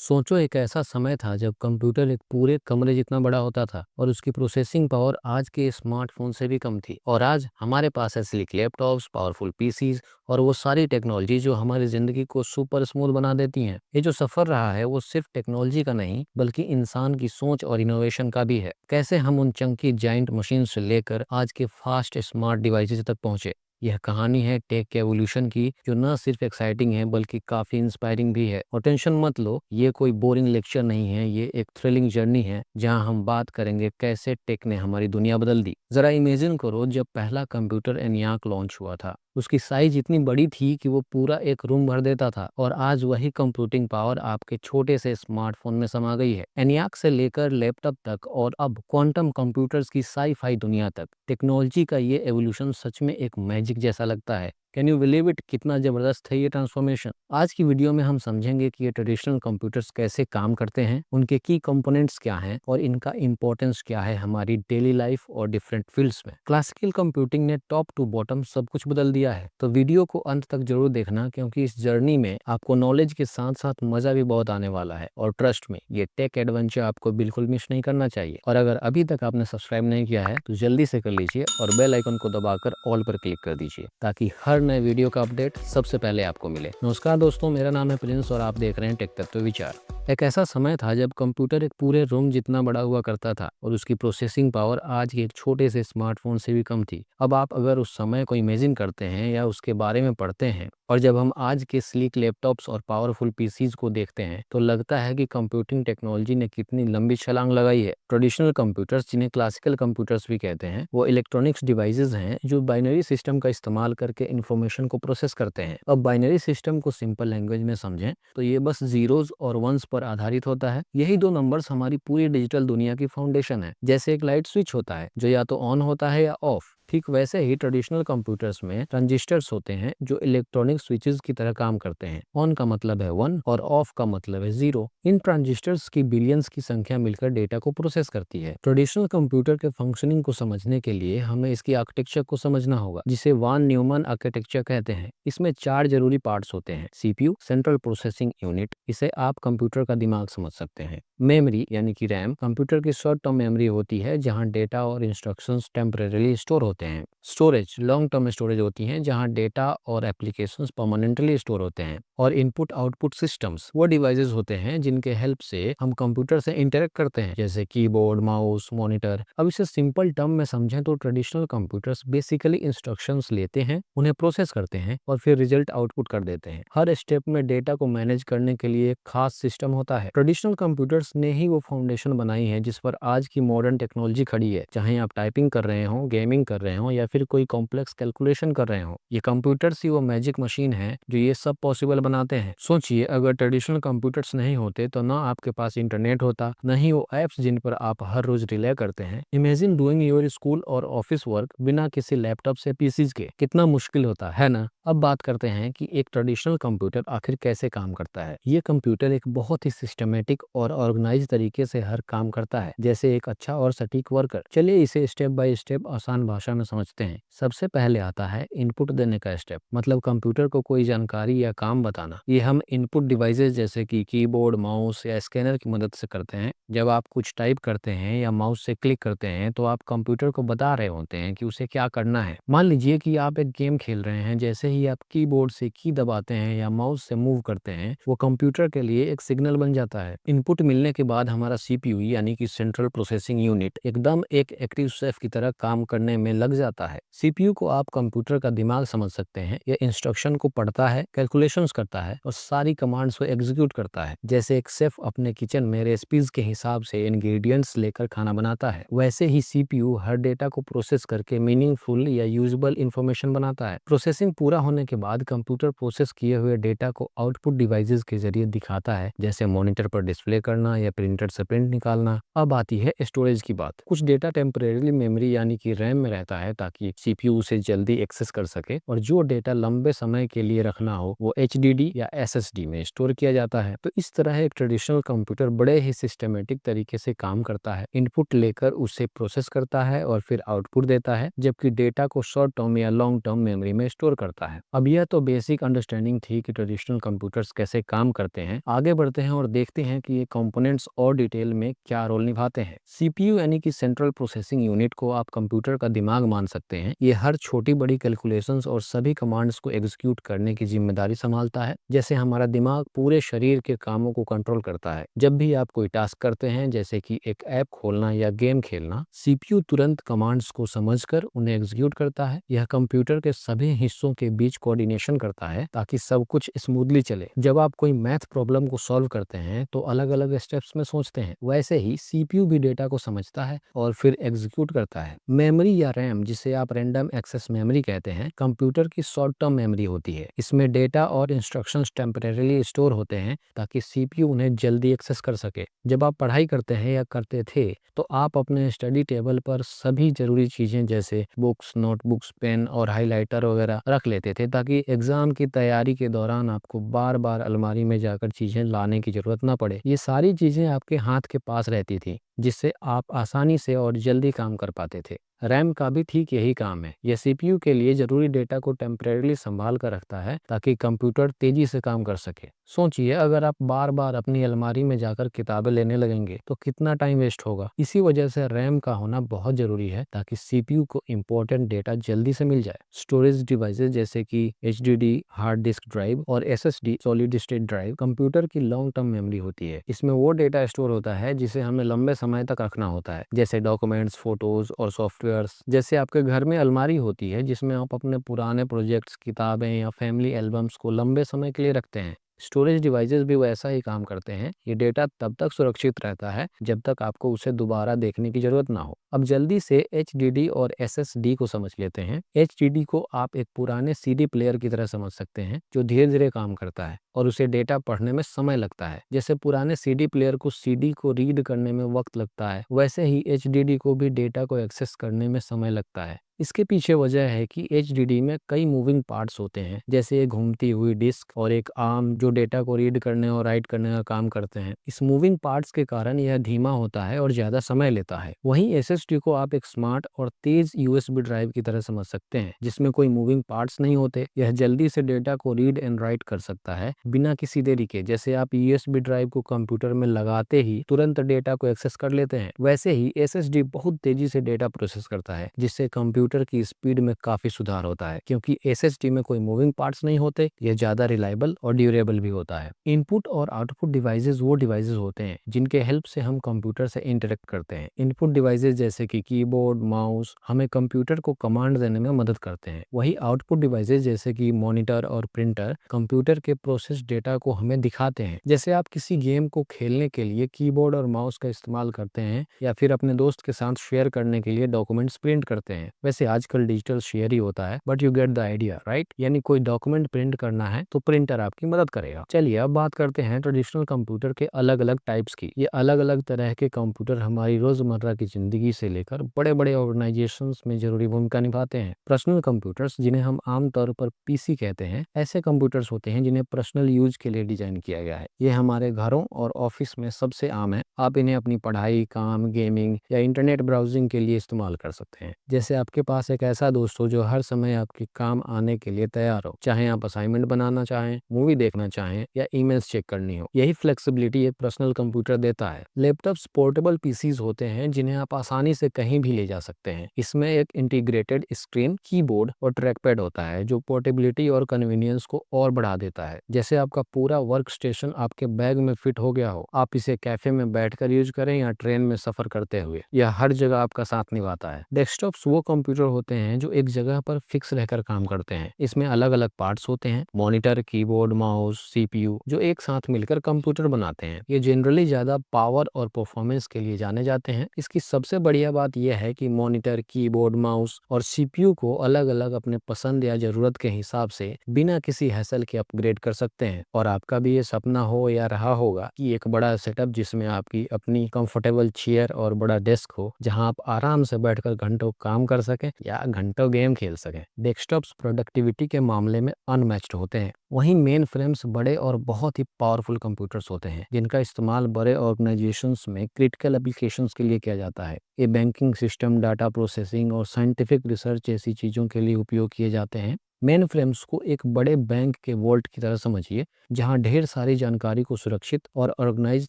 सोचो एक ऐसा समय था जब कंप्यूटर एक पूरे कमरे जितना बड़ा होता था और उसकी प्रोसेसिंग पावर आज के स्मार्टफोन से भी कम थी। और आज हमारे पास है स्लिक लैपटॉप्स, पावरफुल पीसीज और वो सारी टेक्नोलॉजी जो हमारी जिंदगी को सुपर स्मूथ बना देती हैं। ये जो सफर रहा है वो सिर्फ टेक्नोलॉजी का नहीं बल्कि इंसान की सोच और इनोवेशन का भी है। कैसे हम उन चंकी जाइंट मशीन से लेकर आज के फास्ट स्मार्ट डिवाइसेज तक पहुंचे। यह कहानी है टेक के एवोल्यूशन की, जो न सिर्फ एक्साइटिंग है बल्कि काफी इंस्पायरिंग भी है। और टेंशन मत लो, ये कोई बोरिंग लेक्चर नहीं है, ये एक थ्रिलिंग जर्नी है जहां हम बात करेंगे कैसे टेक ने हमारी दुनिया बदल दी। जरा इमेजिन करो, जब पहला कंप्यूटर एनियाक लॉन्च हुआ था, उसकी साइज इतनी बड़ी थी कि वो पूरा एक रूम भर देता था। और आज वही कंप्यूटिंग पावर आपके छोटे से स्मार्टफोन में समा गई है। एनियाक से लेकर लैपटॉप तक और अब क्वांटम कंप्यूटर्स की साई-फाई दुनिया तक, टेक्नोलॉजी का ये एवोल्यूशन सच में एक मैजिक जैसा लगता है। कैन यू बिलीव इट, कितना जबरदस्त है ये ट्रांसफॉर्मेशन। आज की वीडियो में हम समझेंगे कि ये ट्रेडिशनल कंप्यूटर्स कैसे काम करते हैं, उनके की कंपोनेंट्स क्या हैं और इनका इंपॉर्टेंस क्या है हमारी डेली लाइफ और डिफरेंट फील्ड्स में। क्लासिकल कंप्यूटिंग ने टॉप टू बॉटम सब कुछ बदल दिया है, तो वीडियो को अंत तक जरूर देखना, क्योंकि इस जर्नी में आपको नॉलेज के साथ साथ मजा भी बहुत आने वाला है। और ट्रस्ट में, ये टेक एडवेंचर आपको बिल्कुल मिस नहीं करना चाहिए। और अगर अभी तक आपने सब्सक्राइब नहीं किया है तो जल्दी से कर लीजिए और बेल आइकन को दबाकर ऑल पर क्लिक कर दीजिए, ताकि हर नए वीडियो का अपडेट सबसे पहले आपको मिले। नमस्कार दोस्तों, मेरा नाम है प्रिंस और आप देख रहे हैं टेक तत्व विचार। एक ऐसा समय था जब कंप्यूटर एक पूरे रूम जितना बड़ा हुआ करता था और उसकी प्रोसेसिंग पावर आज के एक छोटे से स्मार्टफोन से भी कम थी। अब आप अगर उस समय को इमेजिन करते हैं या उसके बारे में पढ़ते हैं, और जब हम आज के स्लीक लैपटॉप्स और पावरफुल पीसीज को देखते हैं, तो लगता है कि कंप्यूटिंग टेक्नोलॉजी ने कितनी लंबी छलांग लगाई है। ट्रेडिशनल कंप्यूटर्स, जिन्हें क्लासिकल कंप्यूटर्स भी कहते हैं, वो इलेक्ट्रॉनिक्स डिवाइसेस हैं जो बाइनरी सिस्टम का इस्तेमाल करके इंफॉर्मेशन को प्रोसेस करते हैं। अब बाइनरी सिस्टम को सिंपल लैंग्वेज में समझें तो ये बस जीरोज और वंस पर आधारित होता है। यही दो नंबर्स हमारी पूरी डिजिटल दुनिया की फाउंडेशन है। जैसे एक लाइट स्विच होता है जो या तो ऑन होता है या ऑफ, ठीक वैसे ही ट्रेडिशनल कंप्यूटर्स में ट्रांजिस्टर्स होते हैं जो इलेक्ट्रॉनिक स्विचेस की तरह काम करते हैं। ऑन का मतलब है 1 और ऑफ का मतलब है 0। इन ट्रांजिस्टर्स की बिलियंस की संख्या मिलकर डेटा को प्रोसेस करती है। ट्रेडिशनल कंप्यूटर के फंक्शनिंग को समझने के लिए हमें इसकी आर्किटेक्चर को समझना होगा, जिसे वान न्यूमन आर्किटेक्चर कहते हैं। इसमें 4 जरूरी पार्ट्स होते हैं। सीपीयू, सेंट्रल प्रोसेसिंग यूनिट, इसे आप कंप्यूटर का दिमाग समझ सकते हैं। मेमोरी यानी कि रैम, कंप्यूटर की शॉर्ट टर्म मेमोरी होती है जहां डेटा और इंस्ट्रक्शंस टेम्परेरीली स्टोर होते हैं। स्टोरेज, लॉन्ग टर्म स्टोरेज होती हैं जहां डेटा और एप्लीकेशंस परमानेंटली स्टोर होते हैं। और इनपुट आउटपुट सिस्टम्स, वो डिवाइसेस होते हैं जिनके हेल्प से हम कंप्यूटर से इंटरेक्ट करते हैं, जैसे कीबोर्ड, माउस, मॉनिटर। अब इसे सिंपल टर्म में समझें तो ट्रेडिशनल कंप्यूटर्स बेसिकली इंस्ट्रक्शंस लेते हैं, उन्हें प्रोसेस करते हैं और फिर रिजल्ट आउटपुट कर देते हैं। हर स्टेप में डेटा को मैनेज करने के लिए एक खास सिस्टम होता है। ट्रेडिशनल कंप्यूटर्स ने ही वो फाउंडेशन बनाई है जिस पर आज की मॉडर्न टेक्नोलॉजी खड़ी है। चाहे आप टाइपिंग कर रहे हो, गेमिंग कर रहे हो या फिर कोई कॉम्प्लेक्स कैलकुलेशन कर रहे हो, ये कंप्यूटर्स ही वो मैजिक मशीन है जो ये सब पॉसिबल बनाते हैं। सोचिए, अगर ट्रेडिशनल कंप्यूटर्स नहीं होते तो ना आपके पास इंटरनेट होता, न ही वो एप्स जिन पर आप हर रोज रिले करते हैं। इमेजिन डूइंग योर स्कूल और ऑफिस वर्क बिना किसी लैपटॉप से पीसीज के, कितना मुश्किल होता है ना। अब बात करते हैं कि एक ट्रेडिशनल कंप्यूटर आखिर कैसे काम करता है। ये कंप्यूटर एक बहुत ही सिस्टमेटिक और ऑर्गेनाइज तरीके से हर काम करता है, जैसे एक अच्छा और सटीक वर्कर। चलिए इसे स्टेप बाय स्टेप आसान भाषा में समझते हैं। सबसे पहले आता है इनपुट देने का स्टेप, मतलब कंप्यूटर को कोई जानकारी या काम बताना। ये हम इनपुट डिवाइसेस जैसे कि कीबोर्ड, माउस या स्कैनर की मदद से करते हैं। जब आप कुछ टाइप करते हैं या माउस से क्लिक करते हैं तो आप कंप्यूटर को बता रहे होते हैं कि उसे क्या करना है। मान लीजिए कि आप एक गेम खेल रहे हैं, जैसे ही आप कीबोर्ड से की दबाते हैं या माउस से मूव करते हैं, वो कंप्यूटर के लिए एक सिग्नल बन जाता है। इनपुट मिलने के बाद हमारा सीपीयू यानी कि सेंट्रल प्रोसेसिंग यूनिट एकदम एक एक्टिव शेफ की तरह काम करने में लग जाता है। सीपीयू को आप कंप्यूटर का दिमाग समझ सकते हैं। यह इंस्ट्रक्शन को पढ़ता है, कैलकुलेशंस करता है और सारी कमांड्स को एग्जीक्यूट करता है। जैसे एक शेफ अपने किचन में रेसिपीज के हिसाब से इंग्रेडिएंट्स लेकर खाना बनाता है, वैसे ही सीपीयू हर डेटा को प्रोसेस करके मीनिंगफुल या यूजेबल इंफॉर्मेशन बनाता है। प्रोसेसिंग पूरा होने के बाद कंप्यूटर प्रोसेस किए हुए डेटा को आउटपुट डिवाइसेस के जरिए दिखाता है, जैसे मॉनिटर पर डिस्प्ले करना या प्रिंटर से प्रिंट निकालना। अब आती है स्टोरेज की बात। कुछ डेटा टेम्परेरी मेमोरी यानी कि रैम में रहता है ताकि सीपीयू उसे जल्दी एक्सेस कर सके, और जो डेटा लंबे समय के लिए रखना हो वो एचडीडी या एसएसडी में स्टोर किया जाता है। तो इस तरह एक ट्रेडिशनल कंप्यूटर बड़े ही सिस्टमेटिक तरीके से काम करता है। इनपुट लेकर उसे प्रोसेस करता है और फिर आउटपुट देता है, जबकि डेटा को शॉर्ट टर्म या लॉन्ग टर्म मेमोरी में स्टोर करता है। अब यह तो बेसिक अंडरस्टैंडिंग थी कि ट्रेडिशनल कंप्यूटर्स कैसे काम करते हैं। आगे बढ़ते हैं और देखते हैं कि ये कंपोनेंट्स और डिटेल में क्या रोल निभाते हैं। सीपीयू यानी कि सेंट्रल प्रोसेसिंग यूनिट को आप कंप्यूटर का दिमाग मान सकते हैं। ये हर छोटी बड़ी कैलकुलेशंस और सभी कमांड्स को एग्जीक्यूट करने की जिम्मेदारी संभालता है। जैसे हमारा दिमाग पूरे शरीर के कामों को कंट्रोल करता है। जब भी आप कोई टास्क करते हैं, जैसे कि एक ऐप खोलना या गेम खेलना, सीपीयू तुरंत कमांड्स को समझकर उन्हें एग्जीक्यूट करता है। यह कंप्यूटर के सभी हिस्सों के बीच कोऑर्डिनेशन करता है ताकि सब कुछ स्मूथली चले। जब आप कोई मैथ प्रॉब्लम को सॉल्व करते हैं तो अलग अलग स्टेप्स में सोचते हैं। वैसे ही सीपीयू भी डेटा को समझता है और फिर एग्जीक्यूट करता है। मेमोरी या रैम, जिसे आप रैंडम एक्सेस मेमोरी कहते हैं, कंप्यूटर की शॉर्ट टर्म मेमोरी होती है। इसमें डेटा और इंस्ट्रक्शंस टेम्परेरीली स्टोर होते हैं ताकि सीपीयू उन्हें जल्दी एक्सेस कर सके। जब आप पढ़ाई करते हैं या करते थे तो आप अपने स्टडी टेबल पर सभी जरूरी चीजें जैसे बुक्स, नोटबुक्स, पेन और हाइलाइटर वगैरह रख लेते थे ताकि एग्जाम की तैयारी के दौरान आपको बार बार अलमारी में जाकर चीजें लाने की जरूरत ना पड़े। ये सारी चीजें आपके हाथ के पास रहती थी, जिससे आप आसानी से और जल्दी काम कर पाते थे। रैम का भी ठीक यही काम है। यह सीपीयू के लिए जरूरी डेटा को टेम्परेरीली संभाल कर रखता है ताकि कंप्यूटर तेजी से काम कर सके। सोचिए, अगर आप बार बार अपनी अलमारी में जाकर किताबें लेने लगेंगे तो कितना टाइम वेस्ट होगा। इसी वजह से रैम का होना बहुत जरूरी है ताकि सीपीयू को इम्पोर्टेंट डेटा जल्दी से मिल जाए। स्टोरेज डिवाइसेस जैसे कि एचडीडी हार्ड डिस्क ड्राइव और SSD solid state drive computer की लॉन्ग टर्म मेमोरी होती है। इसमें वो डेटा स्टोर होता है जिसे हमें लंबे समय तक रखना होता है, जैसे डॉक्यूमेंट्स, फोटोज और सॉफ्टवेयर। जैसे आपके घर में अलमारी होती है जिसमें आप अपने पुराने प्रोजेक्ट्स, किताबें या फैमिली एल्बम्स को लंबे समय के लिए रखते हैं। स्टोरेज डिवाइसेस भी वैसा ही काम करते हैं। ये डेटा तब तक सुरक्षित रहता है जब तक आपको उसे दोबारा देखने की जरूरत ना हो। अब जल्दी से एचडीडी और एसएसडी को समझ लेते हैं। एचडीडी को आप एक पुराने सीडी प्लेयर की तरह समझ सकते हैं जो धीरे धीरे काम करता है और उसे डेटा पढ़ने में समय लगता है। जैसे पुराने सीडी प्लेयर को सीडी को रीड करने में वक्त लगता है, वैसे ही एचडीडी को भी डेटा को एक्सेस करने में समय लगता है। इसके पीछे वजह है कि एचडीडी में कई मूविंग पार्ट्स होते हैं, जैसे एक घूमती हुई डिस्क और एक आर्म जो डेटा को रीड करने और राइट करने का काम करते हैं। इस मूविंग पार्ट्स के कारण यह धीमा होता है और ज्यादा समय लेता है। वहीं एसएसडी को आप एक स्मार्ट और तेज यूएसबी ड्राइव की तरह समझ सकते हैं, जिसमें कोई मूविंग पार्ट्स नहीं होते। यह जल्दी से डेटा को रीड एंड राइट कर सकता है बिना किसी देरी के। जैसे आप यूएसबी ड्राइव को कंप्यूटर में लगाते ही तुरंत डेटा को एक्सेस कर लेते हैं, वैसे ही एसएसडी बहुत तेजी से डेटा प्रोसेस करता है, जिससे कंप्यूटर की स्पीड में काफी सुधार होता है। क्योंकि एसएसडी में कोई मूविंग पार्ट्स नहीं होते, यह ज्यादा रिलायबल और ड्यूरेबल भी होता है। इनपुट और आउटपुट डिवाइसेस वो डिवाइसेस होते हैं जिनके हेल्प से हम कंप्यूटर से इंटरेक्ट करते हैं। इनपुट डिवाइसेस जैसे कि कीबोर्ड, माउस हमें कंप्यूटर को कमांड देने में मदद करते हैं। वही आउटपुट डिवाइसेस जैसे कि मॉनिटर और प्रिंटर कंप्यूटर के प्रोसेस डेटा को हमें दिखाते हैं। जैसे आप किसी गेम को खेलने के लिए कीबोर्ड और माउस का इस्तेमाल करते हैं या फिर अपने दोस्त के साथ शेयर करने के लिए डॉक्यूमेंट्स प्रिंट करते हैं। वैसे आजकल डिजिटल शेयर ही होता है, but you get the idea, right? यानी कोई डॉक्यूमेंट प्रिंट करना है तो प्रिंटर आपकी मदद करेगा। चलिए अब बात करते हैं ट्रेडिशनल कंप्यूटर के अलग अलग टाइप्स की। ये अलग अलग तरह के कंप्यूटर हमारी रोजमर्रा की जिंदगी से लेकर बड़े बड़े ऑर्गेनाइजेशंस में जरूरी भूमिका निभाते हैं। पर्सनल कंप्यूटर्स, जिन्हें हम आमतौर पर पीसी कहते हैं, ऐसे कंप्यूटर्स होते हैं जिन्हें पर्सनल यूज के लिए डिजाइन किया गया है। ये हमारे घरों और ऑफिस में सबसे आम है। आप इन्हें अपनी पढ़ाई, काम, गेमिंग या इंटरनेट ब्राउजिंग के लिए इस्तेमाल कर सकते हैं। जैसे आपके पास एक ऐसा दोस्त हो जो हर समय आपके काम आने के लिए तैयार हो, चाहे आप असाइनमेंट बनाना चाहें, मूवी देखना चाहें या ईमेल्स चेक करनी हो। यही फ्लेक्सिबिलिटी एक पर्सनल कंप्यूटर देता है। लैपटॉप्स पोर्टेबल पीसीज होते हैं जिन्हें आप आसानी से कहीं भी ले जा सकते हैं। इसमें एक इंटीग्रेटेड स्क्रीन, कीबोर्ड और ट्रैकपैड होता है जो पोर्टेबिलिटी और कन्वीनियंस को और बढ़ा देता है। जैसे आपका पूरा वर्क स्टेशन आपके बैग में फिट हो गया हो, आप इसे कैफे में बैठकर यूज करें या ट्रेन में सफर करते हुए, यह हर जगह आपका साथ निभाता है। डेस्कटॉप्स वो कंप्यूटर होते हैं जो एक जगह पर फिक्स रहकर काम करते हैं। इसमें अलग अलग पार्ट्स होते हैं, मॉनिटर, कीबोर्ड, माउस, सीपीयू, जो एक साथ मिलकर कंप्यूटर बनाते हैं। ये जनरली ज्यादा पावर और परफॉर्मेंस के लिए जाने जाते हैं। इसकी सबसे बढ़िया बात यह है कि मॉनिटर, कीबोर्ड, माउस और सीपीयू को अलग अलग अपने पसंद या जरूरत के हिसाब से बिना किसी हैसल के अपग्रेड कर सकते हैं। और आपका भी ये सपना हो या रहा होगा कि एक बड़ा सेटअप जिसमें आपकी अपनी कंफर्टेबल चेयर और बड़ा डेस्क हो, जहां आप आराम से बैठकर घंटों काम कर सकें या घंटों गेम खेल सकें। डेस्कटॉप्स प्रोडक्टिविटी के मामले में अनमैच्ड होते हैं। वहीं मेन फ्रेम्स बड़े और बहुत ही पावरफुल कंप्यूटर्स होते हैं जिनका इस्तेमाल बड़े ऑर्गेनाइजेशंस में क्रिटिकल एप्लीकेशंस के लिए किया जाता है। ये बैंकिंग सिस्टम, डाटा प्रोसेसिंग और साइंटिफिक रिसर्च जैसी चीज़ों के लिए उपयोग किए जाते हैं। मेन फ्रेम्स को एक बड़े बैंक के वॉल्ट की तरह समझिए, जहां ढेर सारी जानकारी को सुरक्षित और ऑर्गेनाइज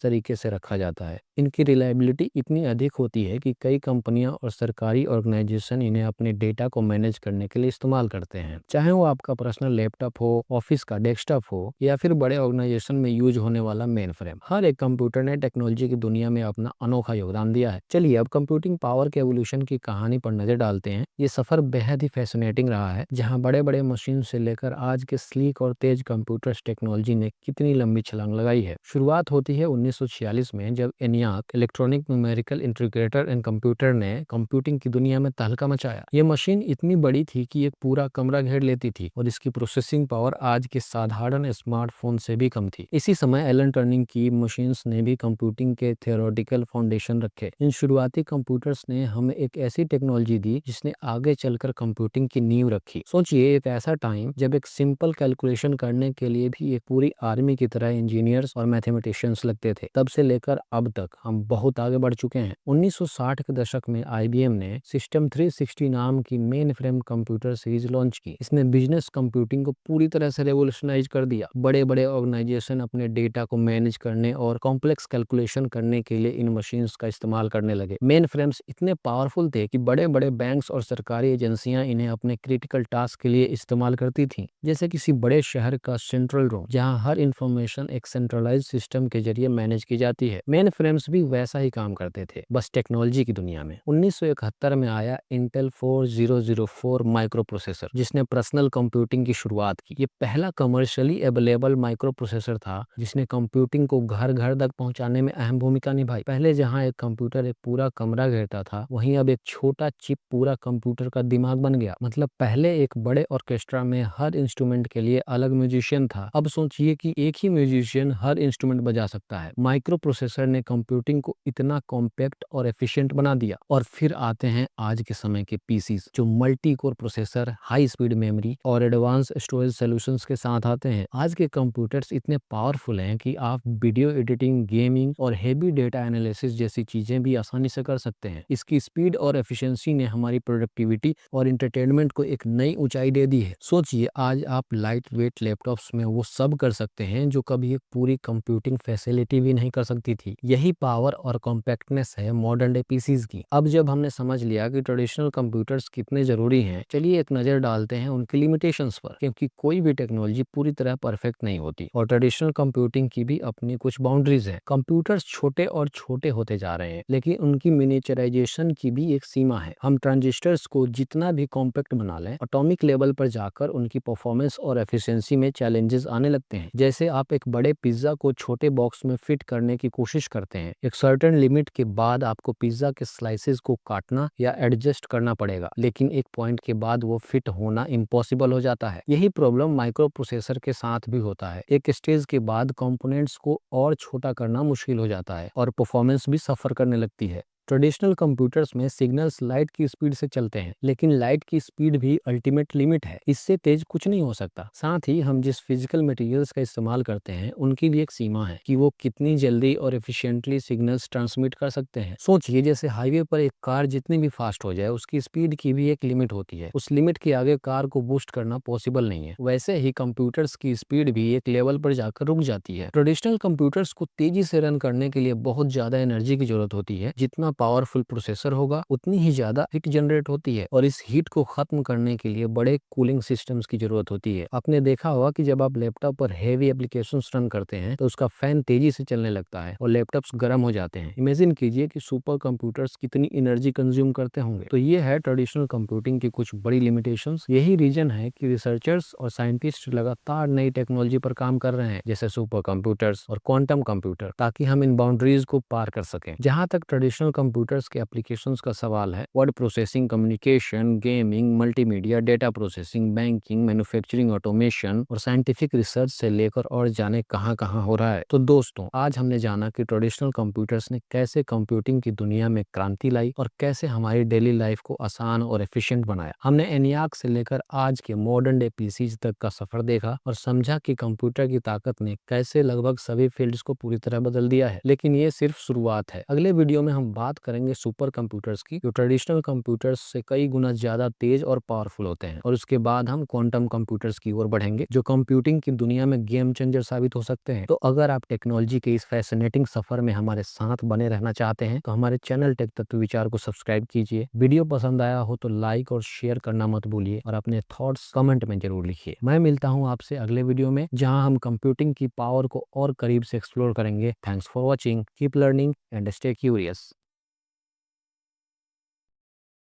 तरीके से रखा जाता है। इनकी रिलायबिलिटी इतनी अधिक होती है कि कई कंपनियां और सरकारी ऑर्गेनाइजेशन इन्हें अपने डेटा को मैनेज करने के लिए इस्तेमाल करते हैं। चाहे वो आपका पर्सनल लैपटॉप हो, ऑफिस का डेस्कटॉप हो या फिर बड़े ऑर्गेनाइजेशन में यूज होने वाला मेन फ्रेम, हर एक कंप्यूटर ने टेक्नोलॉजी की दुनिया में अपना अनोखा योगदान दिया है। चलिए अब कंप्यूटिंग पावर के एवोल्यूशन की कहानी पर नजर डालते हैं। ये सफर बेहद ही फैसिनेटिंग रहा है, जहां बड़े बड़े मशीन से लेकर आज के स्लीक और तेज कंप्यूटर्स टेक्नोलॉजी ने कितनी लंबी छलांग लगाई है। शुरुआत होती है 1946 में, जब ENIAC electronic numerical integrator and computer ने कंप्यूटिंग की दुनिया में तहलका मचाया। ये मशीन इतनी बड़ी थी कि एक पूरा कमरा घेर लेती थी और इसकी प्रोसेसिंग पावर आज के साधारण स्मार्टफोन से भी कम थी। इसी समय एलन टर्निंग की मशीन्स ने भी कंप्यूटिंग के थियोरेटिकल फाउंडेशन रखे। इन शुरुआती कंप्यूटर्स ने हमें एक ऐसी टेक्नोलॉजी दी जिसने आगे चलकर कंप्यूटिंग की नींव रखी। सोचिए, एक ऐसा टाइम जब एक सिंपल कैलकुलेशन करने के लिए भी एक पूरी आर्मी की तरह इंजीनियर्स और मैथमेटिशियंस लगते थे। तब से लेकर अब तक हम बहुत आगे बढ़ चुके हैं। 1960 के दशक में IBM ने सिस्टम 360 नाम की main frame computer series launch की। इसने बिजनेस कंप्यूटिंग को पूरी तरह से रेवोल्यूशनाइज कर दिया। बड़े बड़े ऑर्गेनाइजेशन अपने डेटा को मैनेज करने और कॉम्प्लेक्स कैलकुलेशन करने के लिए इन मशीन्स का इस्तेमाल करने लगे। मेन फ्रेम्स इतने पावरफुल थे कि बड़े बड़े बैंक्स और सरकारी एजेंसियां इन्हें अपने क्रिटिकल टास्क के लिए इस्तेमाल करती थी, जैसे किसी बड़े शहर का सेंट्रल रूम, जहां हर इंफॉर्मेशन एक सेंट्रलाइज्ड सिस्टम के जरिए मैनेज की जाती है। मेन फ्रेम्स भी वैसा ही काम करते थे, बस टेक्नोलॉजी की दुनिया में। 1971 में आया इंटेल 4004 माइक्रो प्रोसेसर, जिसने पर्सनल कंप्यूटिंग की शुरुआत की। ये पहला कमर्शियली अवेलेबल माइक्रो प्रोसेसर था जिसने कंप्यूटिंग को घर घर तक पहुंचाने में अहम भूमिका निभाई। पहले जहां एक कंप्यूटर एक पूरा कमरा घेरता था, वहीं अब एक छोटा चिप पूरा कंप्यूटर का दिमाग बन गया। मतलब पहले एक बड़े ऑर्केस्ट्रा में हर इंस्ट्रूमेंट के लिए अलग म्यूजिशियन था, अब सोचिए कि एक ही म्यूजिशियन हर इंस्ट्रूमेंट बजा सकता है। माइक्रो प्रोसेसर ने कंप्यूटिंग को इतना कॉम्पैक्ट और एफिशिएंट बना दिया। और फिर आते हैं आज के समय के पीसीज, जो multi core processor, high speed memory और एडवांस स्टोरेज सॉल्यूशंस के साथ आते हैं। आज के कंप्यूटर्स इतने पावरफुल हैं कि आप वीडियो एडिटिंग, गेमिंग और हेवी डेटा एनालिसिस जैसी चीजें भी आसानी से कर सकते हैं। इसकी स्पीड और एफिशिएंसी ने हमारी प्रोडक्टिविटी और एंटरटेनमेंट को एक नई ऊंचाई दे दी है। सोचिए, आज आप लाइट वेट लैपटॉप्स में वो सब कर सकते हैं जो कभी एक पूरी कंप्यूटिंग फैसिलिटी भी नहीं कर सकती थी। यही पावर और कॉम्पैक्टनेस है मॉडर्न डे पीसीज की। अब जब हमने समझ लिया कि ट्रेडिशनल कंप्यूटर्स कितने जरूरी हैं, चलिए एक नजर डालते हैं उनकी लिमिटेशंस पर, क्योंकि कोई भी टेक्नोलॉजी पूरी तरह परफेक्ट नहीं होती और ट्रेडिशनल कंप्यूटिंग की भी अपनी कुछ बाउंड्रीज हैं। कंप्यूटर्स छोटे और छोटे होते जा रहे हैं, लेकिन उनकी मिनिएचराइजेशन की भी एक सीमा है। हम ट्रांजिस्टर्स को जितना भी कॉम्पैक्ट बना लें, एटॉमिक लेवल पर जाकर उनकी परफॉर्मेंस और एफिशिएंसी में चैलेंजेस आने लगते हैं। जैसे आप एक बड़े पिज्जा को छोटे बॉक्स में फिट करने की कोशिश करते हैं, एक सर्टेन लिमिट के बाद आपको पिज्जा के स्लाइसेस को काटना या एडजस्ट करना पड़ेगा, लेकिन एक पॉइंट के बाद वो फिट होना इम्पॉसिबल हो जाता है। यही प्रॉब्लम माइक्रो प्रोसेसर के साथ भी होता है। एक स्टेज के बाद कंपोनेंट्स को और छोटा करना मुश्किल हो जाता है और परफॉर्मेंस भी सफर करने लगती है। ट्रेडिशनल कंप्यूटर्स में सिग्नल्स लाइट की स्पीड से चलते हैं, लेकिन लाइट की स्पीड भी अल्टीमेट लिमिट है, इससे तेज कुछ नहीं हो सकता। साथ ही हम जिस फिजिकल मटेरियल्स का इस्तेमाल करते हैं, उनकी भी एक सीमा है कि वो कितनी जल्दी और एफिशिएंटली सिग्नल्स ट्रांसमिट कर सकते हैं। सोचिए, जैसे हाईवे पर एक कार जितनी भी फास्ट हो जाए, उसकी स्पीड की भी एक लिमिट होती है। उस लिमिट के आगे कार को बूस्ट करना पॉसिबल नहीं है। वैसे ही कंप्यूटर्स की स्पीड भी एक लेवल पर जाकर रुक जाती है। ट्रेडिशनल कंप्यूटर्स को तेजी से रन करने के लिए बहुत ज्यादा एनर्जी की जरूरत होती है। जितना पावरफुल प्रोसेसर होगा, उतनी ही ज्यादा हीट जनरेट होती है और इस हीट को खत्म करने के लिए बड़े कूलिंग सिस्टम्स की जरूरत होती है। आपने देखा होगा कि जब आप लैपटॉप पर हेवी एप्लीकेशंस रन करते हैं, तो उसका फैन तेजी से चलने लगता है और लैपटॉप्स गर्म हो जाते हैं। इमेजिन कीजिए कि सुपर कंप्यूटर्स कितनी एनर्जी कंज्यूम करते होंगे। तो ये है ट्रेडिशनल कंप्यूटिंग की कुछ बड़ी लिमिटेशंस। यही रीजन है कि रिसर्चर्स और साइंटिस्ट लगातार नई टेक्नोलॉजी पर काम कर रहे हैं, जैसे सुपर कंप्यूटर्स और क्वांटम कंप्यूटर, ताकि हम इन बाउंड्रीज को पार कर सकें। जहां तक ट्रेडिशनल कंप्यूटर्स के एप्लीकेशंस का सवाल है, word processing, communication, gaming, multimedia, data processing, banking, manufacturing, automation और साइंटिफिक रिसर्च से लेकर और जाने कहां कहां हो रहा है। तो दोस्तों, आज हमने जाना कि ट्रेडिशनल कंप्यूटर्स ने कैसे कंप्यूटिंग की दुनिया में क्रांति लाई और कैसे हमारी डेली लाइफ को आसान और एफिशिएंट बनाया। हमने ENIAC से लेकर आज के मॉडर्न डे पीसीज तक का सफर देखा और समझा कि कंप्यूटर की ताकत ने कैसे लगभग सभी फील्ड्स को पूरी तरह बदल दिया है। लेकिन ये सिर्फ शुरुआत है। अगले वीडियो में हम बात बात करेंगे सुपर कंप्यूटर्स की, जो ट्रेडिशनल कंप्यूटर्स से कई गुना ज़्यादा तेज और पावरफुल होते हैं। और उसके बाद हम क्वांटम कंप्यूटर्स की ओर बढ़ेंगे, जो कंप्यूटिंग की दुनिया में गेम चेंजर साबित हो सकते हैं। तो अगर आप टेक्नोलॉजी के इस फैसिनेटिंग सफर में हमारे साथ बने रहना चाहते हैं, तो हमारे चैनल टेक तत्व विचार को सब्सक्राइब कीजिए। वीडियो पसंद आया हो तो लाइक और शेयर करना मत भूलिए, और अपने थॉट्स कमेंट में जरूर लिखिए। मैं मिलता हूँ आपसे अगले वीडियो में, जहाँ हम कंप्यूटिंग की पावर को और करीब से एक्सप्लोर करेंगे। Thanks for watching, keep learning and stay curious.